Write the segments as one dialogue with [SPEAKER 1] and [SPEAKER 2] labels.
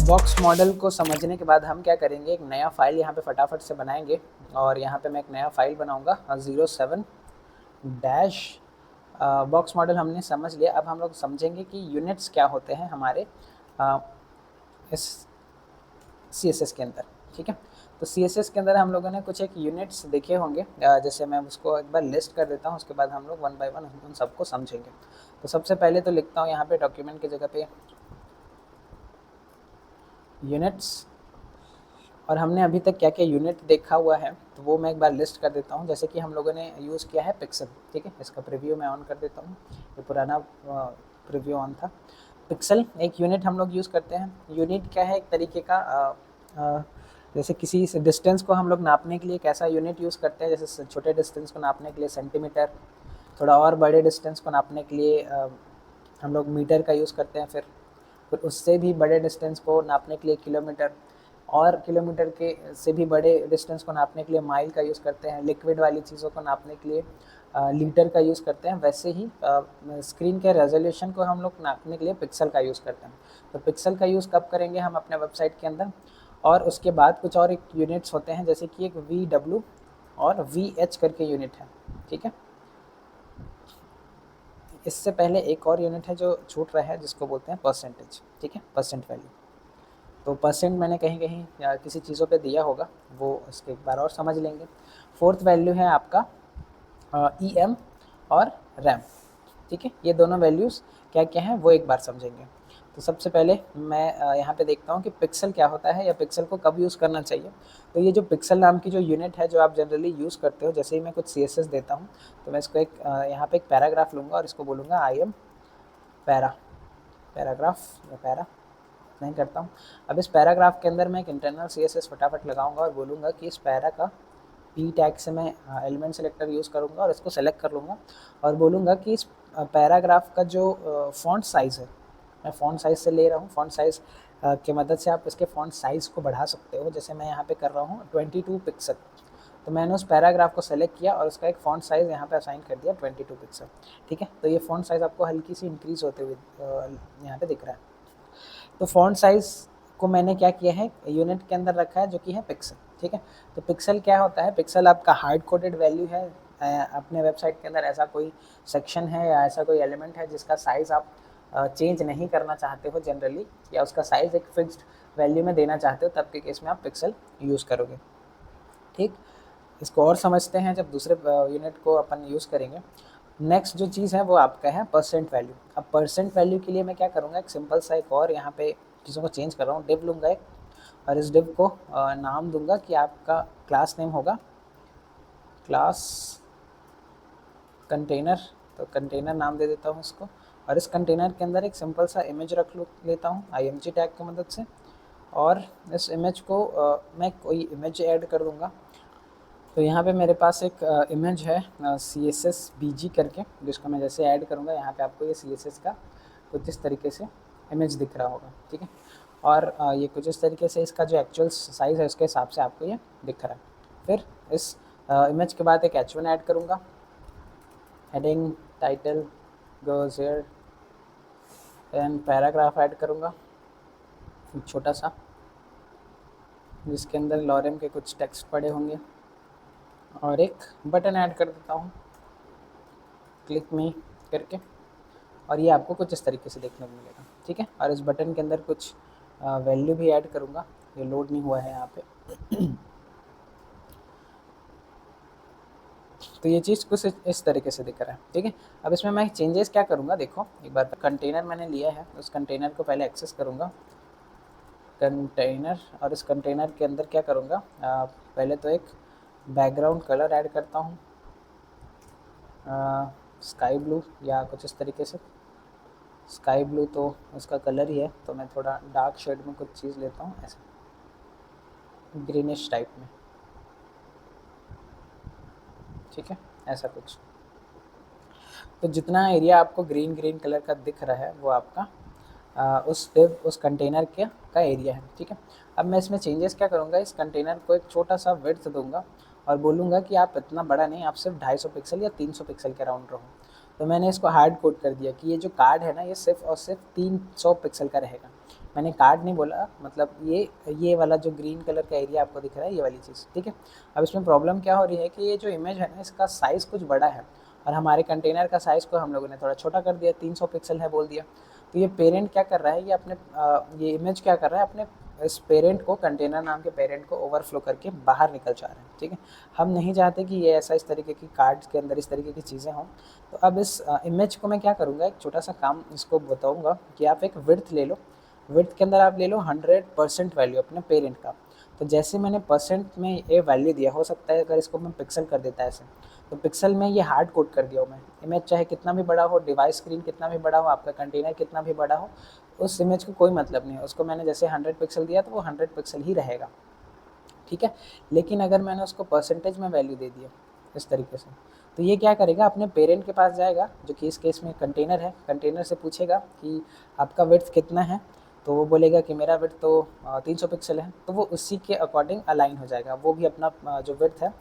[SPEAKER 1] Box model को समझने के बाद हम क्या करेंगे, एक नया फाइल यहाँ पे फटाफट से बनाएंगे। और यहाँ पे मैं एक नया फाइल बनाऊँगा 07 डैश बॉक्स मॉडल हमने समझ लिया। अब हम लोग समझेंगे कि यूनिट्स क्या होते हैं हमारे इस CSS के अंदर। ठीक है, तो CSS के अंदर हम लोगों ने कुछ एक यूनिट्स देखे होंगे, जैसे मैं उसको एक बार लिस्ट कर देता हूँ, उसके बाद हम लोग वन बाय वन उन सबको समझेंगे। तो सबसे पहले तो लिखता हूँ यहाँ पे डॉक्यूमेंट की जगह पे यूनिट्स, और हमने अभी तक क्या क्या यूनिट देखा हुआ है तो वो मैं एक बार लिस्ट कर देता हूँ। जैसे कि हम लोगों ने यूज़ किया है पिक्सल। ठीक है, इसका प्रीव्यू मैं ऑन कर देता हूँ, ये पुराना प्रीव्यू ऑन था। पिक्सल एक यूनिट हम लोग यूज़ करते हैं। यूनिट क्या है, एक तरीके का जैसे किसी डिस्टेंस को हम लोग नापने के लिए कैसा यूनिट यूज़ करते हैं, जैसे छोटे डिस्टेंस को नापने के लिए सेंटीमीटर, थोड़ा और बड़े डिस्टेंस को नापने के लिए हम लोग मीटर का यूज़ करते हैं, फिर उससे भी बड़े डिस्टेंस को नापने के लिए किलोमीटर, और किलोमीटर के से भी बड़े डिस्टेंस को नापने के लिए माइल का यूज़ करते हैं। लिक्विड वाली चीज़ों को नापने के लिए लीटर का यूज़ करते हैं। वैसे ही स्क्रीन के रेजोल्यूशन को हम लोग नापने के लिए पिक्सल का यूज़ करते हैं। तो पिक्सल का यूज़ कब करेंगे हम अपने वेबसाइट के अंदर, और उसके बाद कुछ और एक यूनिट्स होते हैं, जैसे कि एक VW और VH करके यूनिट है। ठीक है, इससे पहले एक और यूनिट है जो छूट रहा है, जिसको बोलते हैं परसेंटेज। ठीक है, परसेंट वैल्यू। तो परसेंट मैंने कहीं कहीं या किसी चीज़ों पे दिया होगा, वो इसके एक बार और समझ लेंगे। फोर्थ वैल्यू है आपका EM और रैम। ठीक है, ये दोनों वैल्यूज़ क्या क्या हैं वो एक बार समझेंगे। तो सबसे पहले मैं यहाँ पे देखता हूँ कि पिक्सल क्या होता है या पिक्सल को कब यूज़ करना चाहिए। तो ये जो पिक्सल नाम की जो यूनिट है जो आप जनरली यूज़ करते हो, जैसे ही मैं कुछ CSS देता हूँ तो मैं इसको एक यहाँ पे एक पैराग्राफ लूँगा और इसको बोलूँगा I am पैराग्राफ या पैरा नहीं करता हूँ। अब इस पैराग्राफ के अंदर मैं एक इंटरनल CSS फटाफट लगाऊंगा और बोलूँगा कि इस पैरा का P टैग से मैं एलिमेंट सेलेक्टर यूज़ करूँगा और इसको सेलेक्ट कर लूँगा और बोलूँगा कि इस पैराग्राफ का जो फ़ॉन्ट साइज़ है, मैं फ़ॉन्ट साइज़ से ले रहा हूँ। फ़ॉन्ट साइज़ की मदद से आप इसके फ़ॉन्ट साइज़ को बढ़ा सकते हो। जैसे मैं यहाँ पे कर रहा हूँ 22 पिक्सल, तो मैंने उस पैराग्राफ को सेलेक्ट किया और उसका एक फ़ॉन्ट साइज़ यहाँ पे असाइन कर दिया 22 पिक्सल। ठीक है, तो ये फ़ॉन्ट साइज़ आपको हल्की सी इंक्रीज़ होते हुए यहाँ पे दिख रहा है। तो फ़ॉन्ट साइज़ को मैंने क्या किया है, यूनिट के अंदर रखा है जो कि है पिक्सल। ठीक है, तो पिक्सल क्या होता है, पिक्सल आपका हार्ड कोडेड वैल्यू है। अपने वेबसाइट के अंदर ऐसा कोई सेक्शन है या ऐसा कोई एलिमेंट है जिसका साइज़ आप चेंज नहीं करना चाहते हो जनरली, या उसका साइज़ एक फिक्स्ड वैल्यू में देना चाहते हो, तब के केस में आप पिक्सल यूज़ करोगे। ठीक, इसको और समझते हैं जब दूसरे यूनिट को अपन यूज़ करेंगे। नेक्स्ट जो चीज़ है वो आपका है परसेंट वैल्यू। अब परसेंट वैल्यू के लिए मैं क्या करूँगा, एक सिंपल सा एक और यहाँ पे चीज़ों को चेंज कर रहा हूँ, डिव लूँगा एक, और इस डिव को नाम दूंगा कि आपका क्लास नेम होगा क्लास कंटेनर। तो कंटेनर नाम दे देता हूँ इसको, और इस कंटेनर के अंदर एक सिंपल सा इमेज रख लेता हूँ IMG टैग की मदद से, और इस इमेज को मैं कोई इमेज ऐड कर दूँगा। तो यहाँ पे मेरे पास एक इमेज है CSS BG करके, जिसको मैं जैसे ऐड करूँगा यहाँ पे आपको ये CSS का कुछ इस तरीके से इमेज दिख रहा होगा। ठीक है, और ये कुछ इस तरीके से इसका जो एक्चुअल साइज़ है उसके हिसाब से आपको ये दिख रहा है। फिर इस इमेज के बाद एक H1 ऐड करूँगा, heading title goes here, and paragraph add करूँगा छोटा सा, जिसके अंदर लॉरेम के कुछ टेक्स्ट पड़े होंगे, और एक बटन ऐड कर देता हूँ क्लिक मी करके, और ये आपको कुछ इस तरीके से देखने को मिलेगा। ठीक है, और इस बटन के अंदर कुछ वैल्यू भी ऐड करूँगा, ये लोड नहीं हुआ है यहाँ पे। तो ये चीज़ कुछ इस तरीके से दिख रहा है। ठीक है, अब इसमें मैं चेंजेस क्या करूँगा, देखो एक बार कंटेनर मैंने लिया है, उस कंटेनर को पहले एक्सेस करूँगा कंटेनर, और इस कंटेनर के अंदर क्या करूँगा, पहले तो एक बैकग्राउंड कलर ऐड करता हूँ स्काई ब्लू या कुछ इस तरीके से। स्काई ब्लू तो उसका कलर ही है, तो मैं थोड़ा डार्क शेड में कुछ चीज़ लेता हूँ, ऐसा ग्रीनिश टाइप में। ठीक है, ऐसा कुछ। तो जितना एरिया आपको ग्रीन ग्रीन कलर का दिख रहा है वो आपका उस कंटेनर का एरिया है। ठीक है, अब मैं इसमें चेंजेस क्या करूँगा, इस कंटेनर को एक छोटा सा विड्थ दूंगा और बोलूँगा कि आप इतना बड़ा नहीं, आप सिर्फ 250 पिक्सल या 300 पिक्सल के अराउंड रहो। तो मैंने इसको हार्ड कोड कर दिया कि ये जो कार्ड है ना, ये सिर्फ और सिर्फ 300 पिक्सल का रहेगा। मैंने कार्ड नहीं बोला, मतलब ये वाला जो ग्रीन कलर का एरिया आपको दिख रहा है, ये वाली चीज़, ठीक है। अब इसमें प्रॉब्लम क्या हो रही है कि ये जो इमेज है ना, इसका साइज़ कुछ बड़ा है और हमारे कंटेनर का साइज़ को हम लोगों ने थोड़ा छोटा कर दिया, 300 पिक्सल है बोल दिया। तो ये पेरेंट क्या कर रहा है, ये अपने ये इमेज क्या कर रहा है, अपने इस पेरेंट को, कंटेनर नाम के पेरेंट को ओवरफ्लो करके बाहर निकल जा रहे हैं, ठीक है। हम नहीं चाहते कि ये ऐसा इस तरीके की कार्ड्स के अंदर इस तरीके की चीज़ें हों। तो अब इस इमेज को मैं क्या करूँगा, एक छोटा सा काम इसको बताऊँगा कि आप एक विड्थ ले लो। विड्थ के अंदर आप ले लो 100% वैल्यू अपने पेरेंट का। तो जैसे मैंने परसेंट में ये वैल्यू दिया, हो सकता है अगर इसको मैं पिक्सल कर देता ऐसे, तो पिक्सल में ये हार्ड कोड कर दिया हूँ मैं। इमेज चाहे कितना भी बड़ा हो, डिवाइस स्क्रीन कितना भी बड़ा हो, आपका कंटेनर कितना भी बड़ा हो, उस इमेज को कोई मतलब नहीं है। उसको मैंने जैसे 100 पिक्सल दिया तो वो 100 पिक्सल ही रहेगा, ठीक है। लेकिन अगर मैंने उसको परसेंटेज में वैल्यू दे दिया इस तरीके से, तो ये क्या करेगा, अपने पेरेंट के पास जाएगा, जो कि इस केस में कंटेनर है, कंटेनर से पूछेगा कि आपका विड्थ कितना है, तो वो बोलेगा कि मेरा विड्थ तो 300 पिक्सल है, तो वो उसी के अकॉर्डिंग अलाइन हो जाएगा। वो भी अपना जो विड्थ है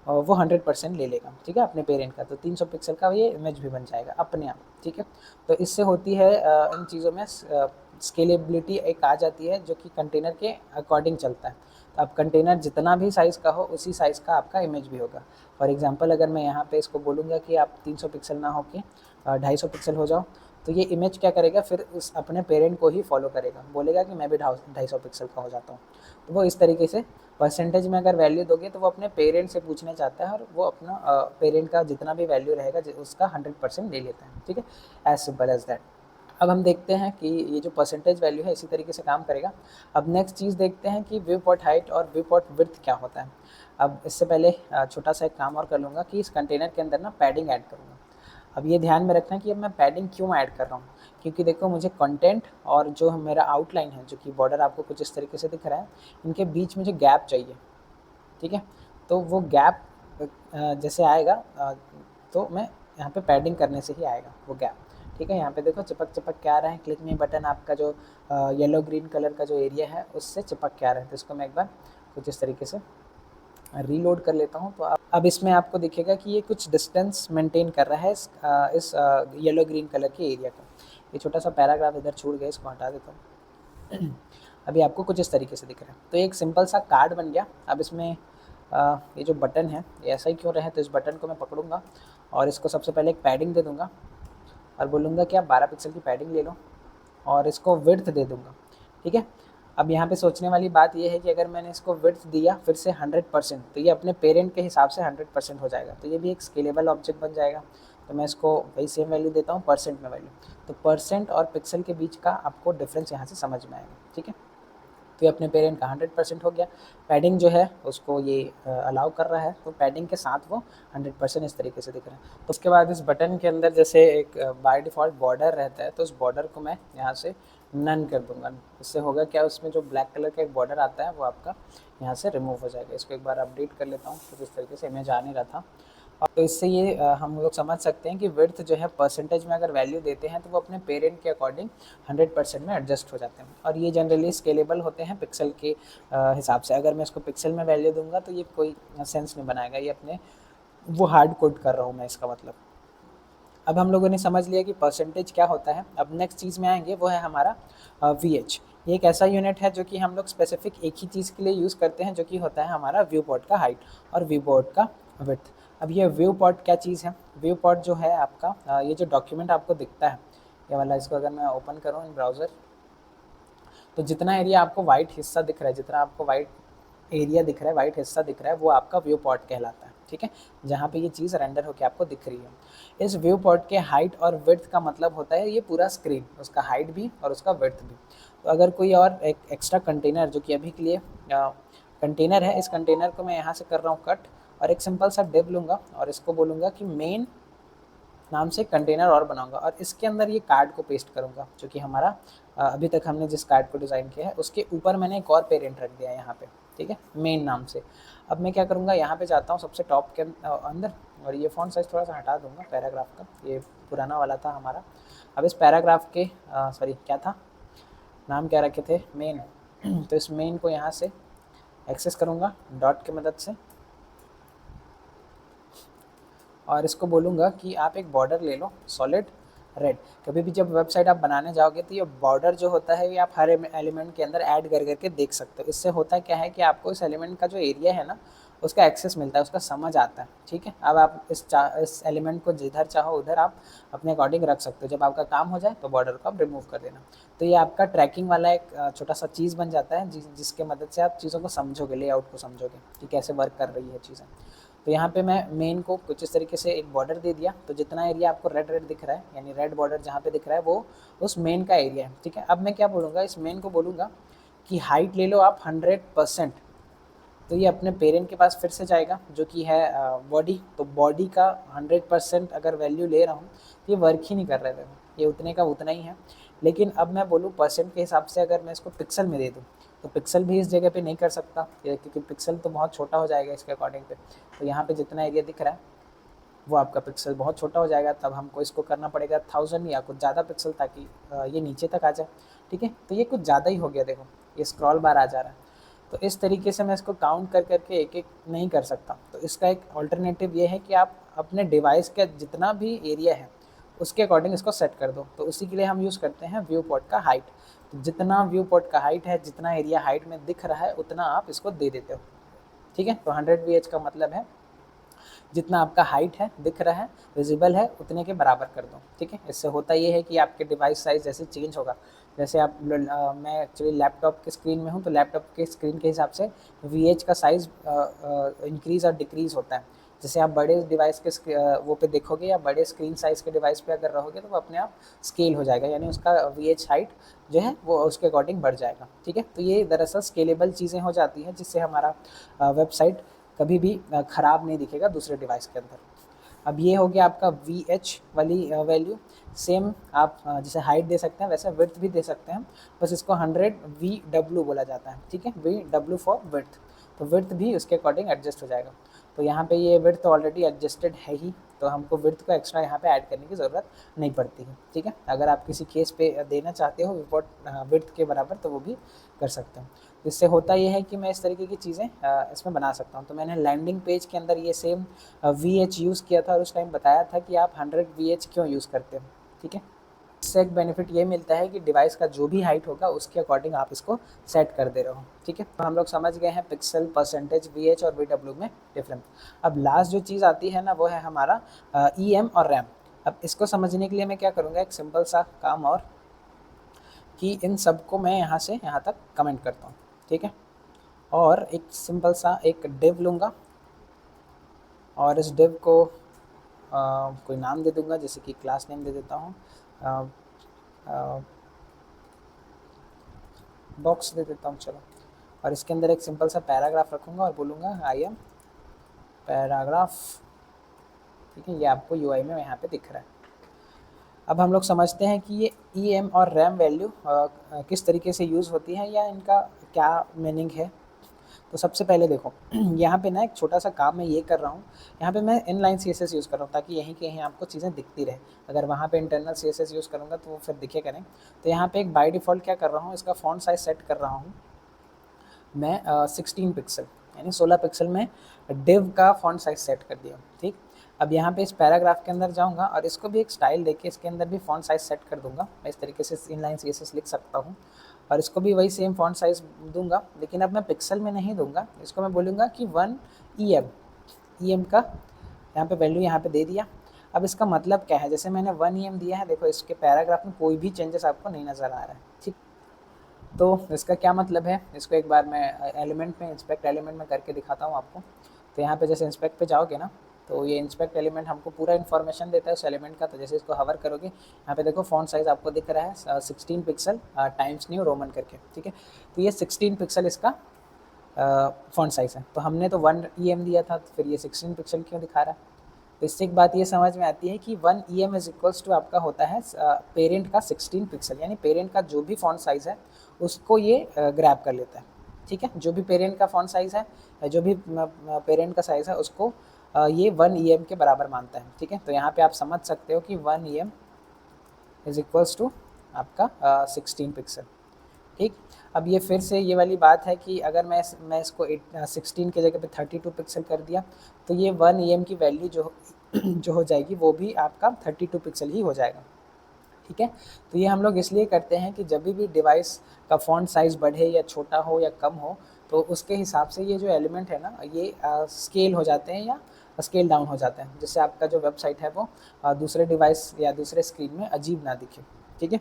[SPEAKER 1] वो 100% ले लेगा, ठीक है, अपने पेरेंट का। तो 300 पिक्सल का ये इमेज भी बन जाएगा अपने आप, ठीक है। तो इससे होती है इन चीज़ों में स्केलेबिलिटी एक आ जाती है, जो कि कंटेनर के अकॉर्डिंग चलता है। तो अब कंटेनर जितना भी साइज़ का हो, उसी साइज़ का आपका इमेज भी होगा। फॉर एग्जांपल अगर मैं यहाँ पे इसको बोलूँगा कि आप 300 पिक्सल ना हो के 250 पिक्सल हो जाओ, तो ये इमेज क्या करेगा, फिर उस अपने पेरेंट को ही फॉलो करेगा, बोलेगा कि मैं भी 250 पिक्सल का हो जाता हूँ। तो वो इस तरीके से परसेंटेज में अगर वैल्यू दोगे तो वो अपने पेरेंट से पूछने चाहता है, और वो अपना पेरेंट का जितना भी वैल्यू रहेगा उसका 100% ले लेता है, ठीक है। As simple as that. अब हम देखते हैं कि ये जो परसेंटेज वैल्यू है इसी तरीके से काम करेगा। अब नेक्स्ट चीज़ देखते हैं कि व्यू पॉट हाइट और व्यू पॉट विड्थ क्या होता है। अब इससे पहले छोटा सा एक काम और कर लूँगा कि इस कंटेनर के अंदर ना पैडिंग ऐड करूँगा। अब ये ध्यान में रखना कि अब मैं पैडिंग क्यों ऐड कर रहा हूँ, क्योंकि देखो मुझे कंटेंट और जो मेरा आउटलाइन है, जो कि बॉर्डर आपको कुछ इस तरीके से दिख रहा है, इनके बीच मुझे गैप चाहिए, ठीक है। तो वो गैप जैसे आएगा तो मैं यहाँ पे पैडिंग करने से ही आएगा वो गैप, ठीक है। यहाँ पे देखो चिपक चिपक के आ रहा है, क्लिक मी बटन आपका जो येलो ग्रीन कलर का जो एरिया है उससे चिपक के आ रहा है। तो इसको मैं एक बार कुछ इस तरीके से रीलोड कर लेता हूँ। तो अब इसमें आपको दिखेगा कि ये कुछ डिस्टेंस मेंटेन कर रहा है इस येलो ग्रीन कलर के एरिया का। ये छोटा सा पैराग्राफ इधर छूट गया, इसको हटा देता हूँ। अभी आपको कुछ इस तरीके से दिख रहा है। तो एक सिंपल सा कार्ड बन गया। अब इसमें ये जो बटन है ये ऐसा ही क्यों रहे, तो इस बटन को मैं पकड़ूंगा और इसको सबसे पहले एक पैडिंग दे दूंगा और बोलूँगा कि आप 12 पिक्सल की पैडिंग ले लो, और इसको विड्थ दे दूंगा, ठीक है। अब यहाँ पे सोचने वाली बात ये है कि अगर मैंने इसको विड्थ दिया फिर से 100%, तो ये अपने पेरेंट के हिसाब से 100% हो जाएगा। तो ये भी एक स्केलेबल ऑब्जेक्ट बन जाएगा। तो मैं इसको वही सेम वैल्यू देता हूँ, परसेंट में वैल्यू। तो परसेंट और पिक्सल के बीच का आपको डिफरेंस यहाँ से समझ में आएगा, ठीक है। तो ये अपने पेरेंट का 100% हो गया। पैडिंग जो है उसको ये अलाउ कर रहा है, तो पैडिंग के साथ वो 100% इस तरीके से दिख रहा है। तो उसके बाद इस बटन के अंदर जैसे एक बाय डिफ़ॉल्ट बॉर्डर रहता है, तो उस बॉर्डर को मैं यहाँ से नन कर दूंगा। इससे होगा क्या, उसमें जो ब्लैक कलर का एक बॉर्डर आता है वो आपका यहाँ से रिमूव हो जाएगा। इसको एक बार अपडेट कर लेता हूँ, तो इस तरीके से इमेज आ नहीं रहा था। और तो इससे ये हम लोग समझ सकते हैं कि विड्थ जो है परसेंटेज में अगर वैल्यू देते हैं तो वो अपने पेरेंट के अकॉर्डिंग 100% में एडजस्ट हो जाते हैं, और ये जनरली स्केलेबल होते हैं पिक्सल के हिसाब से। अगर मैं इसको पिक्सल में वैल्यू दूंगा तो ये कोई सेंस नहीं बनाएगा, ये अपने वो हार्ड कोड कर रहा हूँ मैं, इसका मतलब। अब हम लोगों ने समझ लिया कि परसेंटेज क्या होता है। अब नेक्स्ट चीज़ में आएंगे, वो है हमारा VH। ये एक ऐसा यूनिट है जो कि हम लोग स्पेसिफिक एक ही चीज़ के लिए यूज़ करते हैं, जो कि होता है हमारा व्यू पॉट का हाइट और व्यू पॉट का विड्थ। अब ये व्यू पॉट क्या चीज़ है, व्यू पॉट जो है आपका ये जो डॉक्यूमेंट आपको दिखता है ये वाला, इसको अगर मैं ओपन करूँ इन ब्राउज़र, तो जितना एरिया आपको वाइट हिस्सा दिख रहा है, जितना आपको वाइट एरिया दिख रहा है, वाइट हिस्सा दिख रहा है, वो आपका व्यू पॉट कहलाता है, ठीक है। जहाँ पे ये चीज़ रेंडर होकर आपको दिख रही है। इस व्यू पॉट के हाइट और विड्थ का मतलब होता है ये पूरा स्क्रीन, उसका हाइट भी और उसका विड्थ भी। तो अगर कोई और एक एक्स्ट्रा कंटेनर, जो कि अभी के लिए कंटेनर है, इस कंटेनर को मैं यहाँ से कर रहा हूँ कट, और एक सिंपल सा डिव लूँगा और इसको बोलूँगा कि मेन नाम से कंटेनर और बनाऊंगा, और इसके अंदर ये कार्ड को पेस्ट करूंगा, जो कि हमारा अभी तक हमने जिस कार्ड को डिज़ाइन किया है उसके ऊपर मैंने एक और पेरेंट रख दिया है यहाँ पे, ठीक है, मेन नाम से। अब मैं क्या करूँगा, यहाँ पे जाता हूँ सबसे टॉप के अंदर, और ये फ़ॉन्ट साइज़ थोड़ा सा हटा दूंगा पैराग्राफ का, ये पुराना वाला था हमारा। अब इस पैराग्राफ के सॉरी क्या था, नाम क्या रखे थे, मेन। तो इस मेन को यहाँ से एक्सेस करूँगा डॉट की मदद से, और इसको बोलूँगा कि आप एक बॉर्डर ले लो सॉलिड रेड। कभी भी जब वेबसाइट आप बनाने जाओगे तो ये बॉर्डर जो होता है ये आप हर एलिमेंट के अंदर ऐड कर करके देख सकते हो। इससे होता क्या है कि आपको इस एलिमेंट का जो एरिया है ना उसका एक्सेस मिलता है, उसका समझ आता है। ठीक है, अब आप इस एलिमेंट को जिधर चाहो उधर आप अपने अकॉर्डिंग रख सकते हो। जब आपका काम हो जाए तो बॉर्डर को आप रिमूव कर देना। तो ये आपका ट्रैकिंग वाला एक छोटा सा चीज़ बन जाता है जिसके मदद से आप चीज़ों को समझोगे, लेआउट को समझोगे कि कैसे वर्क कर रही है चीज़ें। तो यहाँ पे मैं मेन को कुछ इस तरीके से एक बॉर्डर दे दिया, तो जितना एरिया आपको रेड रेड दिख रहा है यानी रेड बॉर्डर जहाँ पे दिख रहा है वो उस मेन का एरिया है। ठीक है, अब मैं क्या बोलूँगा, इस मेन को बोलूँगा कि हाइट ले लो आप 100%। तो ये अपने पेरेंट के पास फिर से जाएगा जो कि है बॉडी। तो बॉडी का 100% अगर वैल्यू ले रहा हूँ तो ये वर्क ही नहीं कर रहा है, ये उतने का उतना ही है। लेकिन अब मैं बोलूँ परसेंट के हिसाब से अगर मैं इसको पिक्सल में दे दूँ तो पिक्सल भी इस जगह पे नहीं कर सकता क्योंकि पिक्सल तो बहुत छोटा हो जाएगा इसके अकॉर्डिंग पे। तो यहाँ पे जितना एरिया दिख रहा है वो आपका पिक्सल बहुत छोटा हो जाएगा, तब हमको इसको करना पड़ेगा 1000 या कुछ ज़्यादा पिक्सल ताकि ये नीचे तक आ जाए। ठीक है, तो ये कुछ ज़्यादा ही हो गया, देखो ये स्क्रॉल बार आ जा रहा है। तो इस तरीके से मैं इसको काउंट कर करके एक एक नहीं कर सकता। तो इसका एक ऑल्टरनेटिव ये है कि आप अपने डिवाइस का जितना भी एरिया है उसके अकॉर्डिंग इसको सेट कर दो। तो उसी के लिए हम यूज़ करते हैं व्यू पोर्ट का हाइट। तो जितना व्यू पोर्ट का हाइट है, जितना एरिया हाइट में दिख रहा है उतना आप इसको दे देते हो। ठीक है, तो 100 VH का मतलब है जितना आपका हाइट है दिख रहा है विजिबल है उतने के बराबर कर दो। ठीक है, इससे होता ये है कि आपके डिवाइस साइज जैसे चेंज होगा, जैसे आप मैं एक्चुअली लैपटॉप के स्क्रीन में हूँ तो लैपटॉप के स्क्रीन के हिसाब से VH का साइज़ इंक्रीज़ और डिक्रीज़ होता है। जैसे आप बड़े डिवाइस के वो पे देखोगे या बड़े स्क्रीन साइज़ के डिवाइस पे अगर रहोगे तो वो अपने आप स्केल हो जाएगा, यानी उसका VH हाइट जो है वो उसके अकॉर्डिंग बढ़ जाएगा। ठीक है, तो ये दरअसल स्केलेबल चीज़ें हो जाती हैं जिससे हमारा वेबसाइट कभी भी ख़राब नहीं दिखेगा दूसरे डिवाइस के अंदर। अब ये हो गया आपका VH वाली वैल्यू। सेम आप जैसे हाइट दे सकते हैं वैसे विड्थ भी दे सकते हैं, बस इसको 100 VW बोला जाता है। ठीक है, VW फॉर विड्थ। तो विड्थ भी उसके अकॉर्डिंग एडजस्ट हो जाएगा। तो यहाँ पे ये विड्थ ऑलरेडी एडजस्टेड है ही, तो हमको विड्थ को एक्स्ट्रा यहाँ पे ऐड करने की ज़रूरत नहीं पड़ती है। ठीक है, अगर आप किसी केस पे देना चाहते हो रिपोर्ट विड्थ के बराबर तो वो भी कर सकते हो। इससे होता ये है कि मैं इस तरीके की चीज़ें इसमें बना सकता हूँ। तो मैंने लैंडिंग पेज के अंदर ये सेम VH यूज़ किया था और उस टाइम बताया था कि आप 100 VH क्यों यूज़ करते हो। ठीक है, इससे एक बेनिफिट ये मिलता है कि डिवाइस का जो भी हाइट होगा उसके अकॉर्डिंग आप इसको सेट कर दे रहे हो। ठीक है, तो हम लोग समझ गए हैं पिक्सल, परसेंटेज, VH और VW में डिफरेंस। अब लास्ट जो चीज़ आती है ना वो है हमारा EM और रैम। अब इसको समझने के लिए मैं क्या करूँगा, एक सिंपल सा काम और कि इन सब को मैं यहाँ से यहाँ तक कमेंट करता हूँ। ठीक है, और एक सिंपल सा एक डिव लूँगा और इस डिव को कोई नाम दे दूँगा, जैसे कि क्लास नेम दे देता हूँ, बॉक्स दे देता हूँ चलो। और इसके अंदर एक सिंपल सा पैराग्राफ रखूँगा और बोलूँगा आई एम पैराग्राफ। ठीक है, ये आपको UI में यहाँ पे दिख रहा है। अब हम लोग समझते हैं कि ये EM और रैम वैल्यू किस तरीके से यूज़ होती है या इनका क्या मीनिंग है। तो सबसे पहले देखो यहाँ पे ना एक छोटा सा काम मैं ये कर रहा हूँ, यहाँ पे मैं इनलाइन CSS यूज़ कर रहा हूँ ताकि यहीं के यहीं आपको चीज़ें दिखती रहे। अगर वहाँ पे इंटरनल CSS यूज़ करूँगा तो वो फिर दिखे करें। तो यहाँ पे एक बाय डिफ़ॉल्ट क्या कर रहा हूँ, इसका फॉन्ट साइज़ सेट कर रहा हूँ मैं 16 पिक्सल, यानी 16 पिक्सल में डिव का फॉन्ट साइज़ सेट कर दिया। ठीक, अब यहाँ पे इस पैराग्राफ के अंदर जाऊँगा और इसको भी एक स्टाइल देके इसके अंदर भी फॉन्ट साइज़ सेट कर दूँगा। मैं इस तरीके से इनलाइन CSS लिख सकता हूँ और इसको भी वही सेम फॉन्ट साइज़ दूँगा, लेकिन अब मैं पिक्सल में नहीं दूँगा। इसको मैं बोलूँगा कि 1 EM का यहाँ पे वैल्यू यहाँ पे दे दिया। अब इसका मतलब क्या है, जैसे मैंने 1 EM दिया है, देखो इसके पैराग्राफ में कोई भी चेंजेस आपको नहीं नज़र आ रहा है। ठीक, तो इसका क्या मतलब है, इसको एक बार मैं एलिमेंट में इंस्पेक्ट एलिमेंट में करके दिखाता हूँ आपको। तो यहाँ पे जैसे इंस्पेक्ट पे जाओगे ना तो ये इंस्पेक्ट एलिमेंट हमको पूरा इन्फॉर्मेशन देता है उस एलिमेंट का। तो जैसे इसको हवर करोगे यहाँ पे देखो फॉन्ट साइज़ आपको दिख रहा है 16 पिक्सल टाइम्स न्यू रोमन करके। ठीक है, तो ये 16 पिक्सल इसका फॉन्ट साइज़ है। तो हमने तो 1 EM दिया था, तो फिर ये 16 पिक्सल क्यों दिखा रहा है। तो इससे एक बात ये समझ में आती है कि 1 EM इज इक्वल्स टू आपका होता है पेरेंट का 16 पिक्सल, यानी पेरेंट का जो भी फॉन्ट साइज़ है उसको ये ग्रैब कर लेता है। ठीक है, जो भी पेरेंट का फॉन्ट साइज़ है, जो भी पेरेंट का साइज़ है उसको ये 1 EM के बराबर मानता है। ठीक है, तो यहाँ पे आप समझ सकते हो कि 1 EM इज इक्वल्स टू आपका 16 पिक्सल। ठीक, अब ये फिर से ये वाली बात है कि अगर मैं इसको 16 की जगह पे 32 पिक्सल कर दिया तो ये 1 EM की वैल्यू जो जो हो जाएगी वो भी आपका 32 पिक्सल ही हो जाएगा। ठीक है। तो ये हम लोग इसलिए करते हैं कि जब भी डिवाइस का फ़ॉन्ट साइज़ बढ़े या छोटा हो या कम हो, तो उसके हिसाब से ये जो एलिमेंट है ना, ये स्केल हो जाते हैं या स्केल डाउन हो जाते हैं, जिससे आपका जो वेबसाइट है वो दूसरे डिवाइस या दूसरे स्क्रीन में अजीब ना दिखे। ठीक है,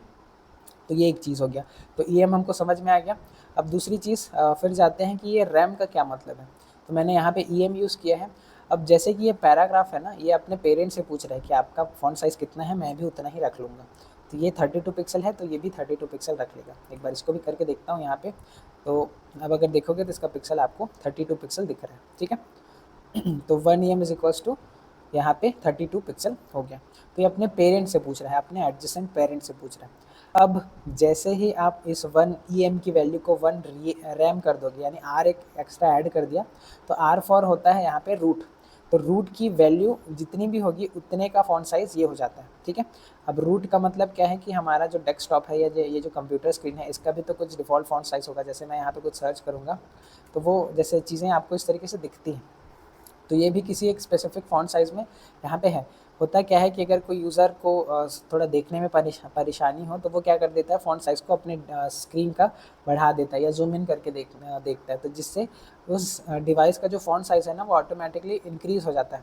[SPEAKER 1] तो ये एक चीज़ हो गया। तो ईएम हमको समझ में आ गया। अब दूसरी चीज़ फिर जाते हैं कि ये रैम का क्या मतलब है। तो मैंने यहाँ पे ईएम यूज़ किया है। अब जैसे कि ये पैराग्राफ है ना, ये अपने पेरेंट से पूछ रहा है कि आपका फ़ॉन्ट साइज़ कितना है, मैं भी उतना ही रख लूँगा। तो ये 32 पिक्सल है, तो ये भी 32 पिक्सल रख लेगा। एक बार इसको भी करके देखता हूँ यहाँ पे। तो अब अगर देखोगे तो इसका पिक्सल आपको 32 पिक्सल दिख रहा है। ठीक है। तो 1 EM इज इक्वल्स टू यहाँ पे 32 पिक्सल हो गया। तो ये अपने पेरेंट से पूछ रहा है, अपने एडजेसेंट पेरेंट से पूछ रहा है। अब जैसे ही आप इस 1 EM की वैल्यू को 1 रैम कर दोगे, यानी R एक एक्स्ट्रा ऐड कर दिया, तो R फॉर होता है यहाँ पे रूट। तो रूट की वैल्यू जितनी भी होगी उतने का फॉन्ट साइज़ ये हो जाता है। ठीक है। अब रूट का मतलब क्या है कि हमारा जो डेस्कटॉप है या ये जो कंप्यूटर स्क्रीन है, इसका भी तो कुछ डिफ़ॉल्ट फॉन्ट साइज़ होगा। जैसे मैं यहाँ पे कुछ सर्च करूँगा तो वो जैसे चीज़ें आपको इस तरीके से दिखती हैं, तो ये भी किसी एक स्पेसिफिक फॉन्ट साइज़ में यहाँ पे है। होता क्या है कि अगर कोई यूज़र को थोड़ा देखने में परेशानी हो, तो वो क्या कर देता है, फ़ॉन्ट साइज़ को अपने स्क्रीन का बढ़ा देता है या ज़ूम इन करके देखता है, तो जिससे उस डिवाइस का जो फ़ॉन्ट साइज़ है ना, वो ऑटोमेटिकली इंक्रीज़ हो जाता है।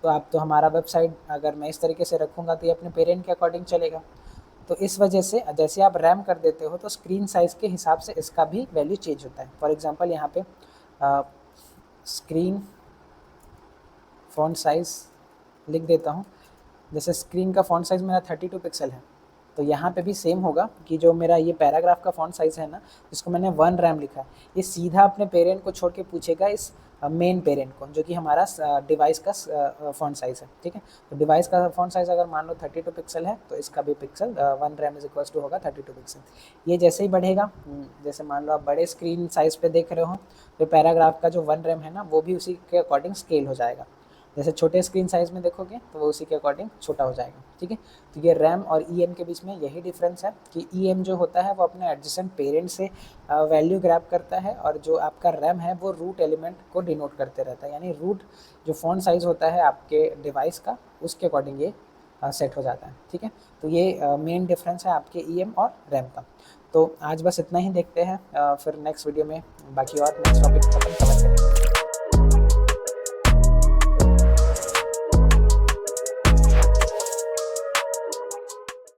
[SPEAKER 1] तो आप तो हमारा वेबसाइट अगर मैं इस तरीके से रखूँगा तो ये अपने पेरेंट के अकॉर्डिंग चलेगा। तो इस वजह से जैसे आप रैम कर देते हो, तो स्क्रीन साइज़ के हिसाब से इसका भी वैल्यू चेंज होता है। फॉर एग्ज़ाम्पल यहाँ पे स्क्रीन फ़ॉन्ट साइज़ लिख देता हूँ। जैसे स्क्रीन का फ़ॉन्ट साइज़ मेरा 32 पिक्सल है, तो यहाँ पे भी सेम होगा कि जो मेरा ये पैराग्राफ का फ़ॉन्ट साइज़ है ना, जिसको मैंने 1 रैम लिखा है, ये सीधा अपने पेरेंट को छोड़ के पूछेगा इस मेन पेरेंट को, जो कि हमारा डिवाइस का फ़ॉन्ट साइज़ है। ठीक है। तो डिवाइस का फ़ॉन्ट साइज़ अगर मान लो 32 पिक्सल है, तो इसका भी pixel 1 RAM is equals to होगा 32 पिक्सल। ये जैसे ही बढ़ेगा, जैसे मान लो आप बड़े स्क्रीन साइज़ पे देख रहे हो, तो पैराग्राफ का जो 1 रैम है ना, वो भी उसी के अकॉर्डिंग स्केल हो जाएगा। जैसे छोटे स्क्रीन साइज़ में देखोगे तो वो उसी के अकॉर्डिंग छोटा हो जाएगा। ठीक है। तो ये रैम और ईएम के बीच में यही डिफरेंस है कि ईएम जो होता है वो अपने एडजेसेंट पेरेंट से वैल्यू ग्रैब करता है, और जो आपका रैम है वो रूट एलिमेंट को डिनोट करते रहता है, यानी रूट जो फ़ॉन्ट साइज़ होता है आपके डिवाइस का, उसके अकॉर्डिंग ये सेट हो जाता है। ठीक है। तो ये मेन डिफरेंस है आपके ईएम और रैम का। तो आज बस इतना ही देखते हैं, फिर नेक्स्ट वीडियो में बाकी और नेक्स्ट टॉपिक अपन कवर करेंगे।